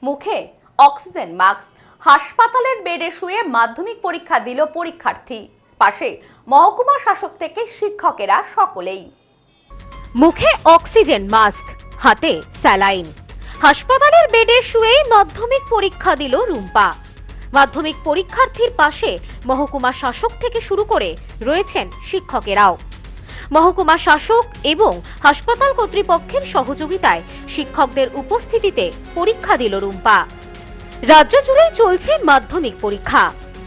মুখে oxygen mask, হাসপাতালের বেডে শুয়ে মাধ্যমিক পরীক্ষা দিল পরীক্ষার্থী। পাশে মহকুমা শাসক থেকে শিক্ষকেরা সকলেই। মুখে অক্সিজেন মাস্ক, হাতে স্যালাইন, হাসপাতালের বেডে শুয়ে মাধ্যমিক পরীক্ষা দিল রুম্পা। মাধ্যমিক পরীক্ষার্থীর পাশে মহকুমা শাসক থেকে শুরু করে রয়েছেন শিক্ষকেরাও। মহকুমা শাসক এবং হাসপাতাল কর্তৃপক্ষের সহযোগিতায় শিক্ষকদের উপস্থিতিতে পরীক্ষা দিল রুম্পা। রাজ্য জুড়ে চলছে মাধ্যমিক পরীক্ষা।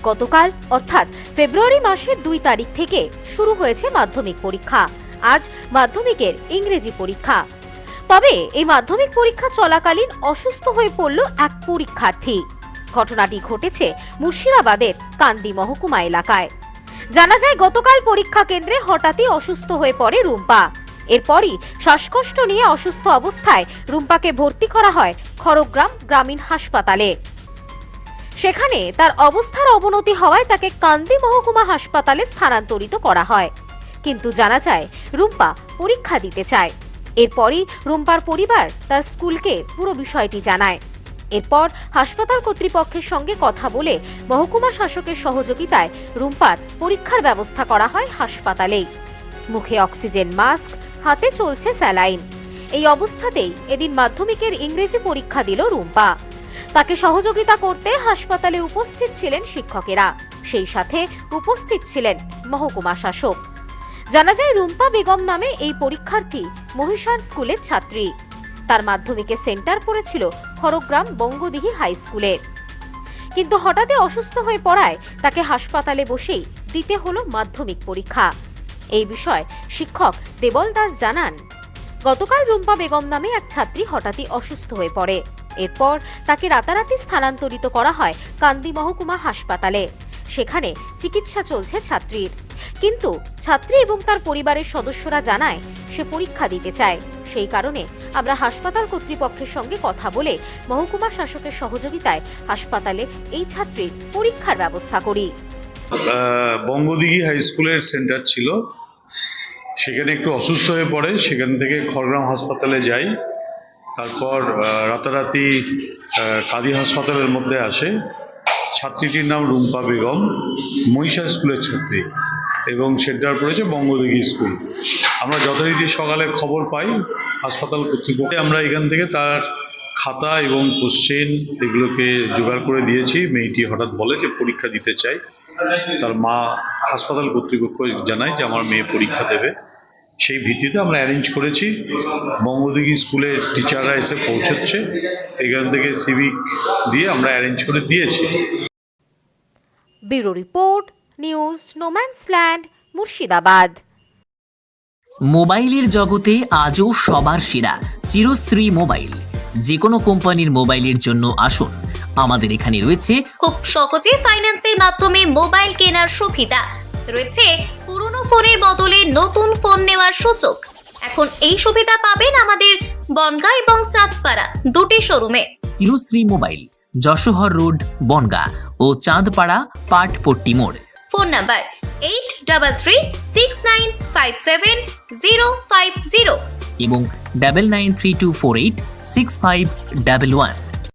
গতকাল অর্থাৎ ফেব্রুয়ারি মাসের 2 তারিখ থেকে শুরু হয়েছে মাধ্যমিক পরীক্ষা। আজ মাধ্যমিকের ইংরেজি পরীক্ষা। তবে এই মাধ্যমিক পরীক্ষা চলাকালীন অসুস্থ হয়ে পড়ল এক পরীক্ষার্থী। ঘটনাটি ঘটেছে মুর্শিদাবাদের কান্দি মহকুমা এলাকায়। জানা যায় গতকাল পরীক্ষা কেন্দ্রে হঠাৎই অসুস্থ হয়ে পড়ে রুম্পা। এরপরই শ্বাসকষ্ট নিয়ে অসুস্থ অবস্থায় রুম্পাকে ভর্তি করা হয় খড়গ্রাম গ্রামীণ হাসপাতালে। সেখানে তার অবস্থার অবনতি হওয়ায় তাকে কান্দি মহকুমা হাসপাতালে স্থানান্তরিত করা হয়। কিন্তু জানা যায় রুম্পা পরীক্ষা দিতে চায়। এরপরই রুম্পার পরিবার তার স্কুলকে পুরো বিষয়টি জানায়। এরপর হাসপাতাল কর্তৃপক্ষের সঙ্গে কথা বলে মহকুমা শাসকের সহযোগিতায় রুম্পার পরীক্ষার ব্যবস্থা করা হয় হাসপাতালেই। মুখে অক্সিজেন মাস্ক, হাতে চলছে স্যালাইন। এই অবস্থাতেই এদিন মাধ্যমিকের ইংরেজি পরীক্ষা দিল রুম্পা। তাকে সহযোগিতা করতে হাসপাতালে উপস্থিত ছিলেন শিক্ষকেরা, সেই সাথে উপস্থিত ছিলেন মহকুমা শাসক। জানা যায় রুম্পা বেগম নামে এই পরীক্ষার্থী মহিষার স্কুলের ছাত্রী। তার মাধ্যমিকে সেন্টার পড়েছিল খড়গ্রাম বঙ্গদিঘি হাই স্কুলে। কিন্তু হঠাৎই অসুস্থ হয়ে পড়ায় তাকে হাসপাতালে বসেই দিতে হলো মাধ্যমিক পরীক্ষা। এই বিষয়ে শিক্ষক দেবল দাস জানান, গতকাল রুম্পা বেগম নামে এক ছাত্রী হঠাৎই অসুস্থ হয়ে পড়ে। এরপর তাকে রাতারাতি স্থানান্তরিত করা হয় কান্দি মহকুমা হাসপাতালে। সেখানে চিকিৎসা চলছে ছাত্রীর। কিন্তু ছাত্রী এবং তার পরিবারের সদস্যরা জানায় সে পরীক্ষা দিতে চায়। সেই কারণে আমরা হাসপাতাল কর্তৃপক্ষের সঙ্গে কথা বলে মহকুমা শাসকের সহযোগিতায় হাসপাতালে এই ছাত্রীর পরীক্ষার ব্যবস্থা করি। বঙ্গদিঘি হাই স্কুলের সেন্টার ছিল, সেখানে একটু অসুস্থ হয়ে পড়ে। সেখান থেকে খড়গ্রাম হাসপাতালে যাই। তারপর রাতারাতি কাঁদি হাসপাতালের মধ্যে আসে। ছাত্রীটির নাম রুম্পা বেগম, মহিষা স্কুলের ছাত্রী এবং সেন্টার পড়েছে বঙ্গদিঘি স্কুল। আমরা যথারীতি সকালে খবর পাই হাসপাতাল কর্তৃপক্ষে। আমরা এখান থেকে তার খাতা এবং কোশ্চেন এগুলোকে জোগাড় করে দিয়েছি। মেয়েটি হঠাৎ বলে যে পরীক্ষা দিতে চাই। তার মা হাসপাতাল কর্তৃপক্ষ জানায় যে আমার মেয়ে পরীক্ষা দেবে। সেই ভিত্তিতে আমরা অ্যারেঞ্জ করেছি। বঙ্গদিঘি স্কুলের টিচাররা এসে পৌঁছচ্ছে। এখান থেকে সিভিক দিয়ে আমরা অ্যারেঞ্জ করে দিয়েছি। Bureau report, news no man's land, Murshidabad. মোবাইলের জগতে আজও সবার সেরা চিরশ্রী মোবাইল। যে কোনো কোম্পানির মোবাইলের জন্য আসুন, আমাদের এখানে রয়েছে খুব সহজে ফাইন্যান্সের মাধ্যমে মোবাইল কেনার সুবিধা রয়েছে। পুরনো ফোনের বদলে নতুন ফোন নেওয়ার সুযোগ। এখন এই সুবিধা পাবেন আমাদের বনগাঁ এবং চাঁদপাড়া দুটি শোরুমে। চিরশ্রী মোবাইল, যশোহর রোড, বনগাঁ ও চাঁদপাড়া পাটপট্টি মোড়। ফোন নাম্বার 8336957050 এবং 9932486511।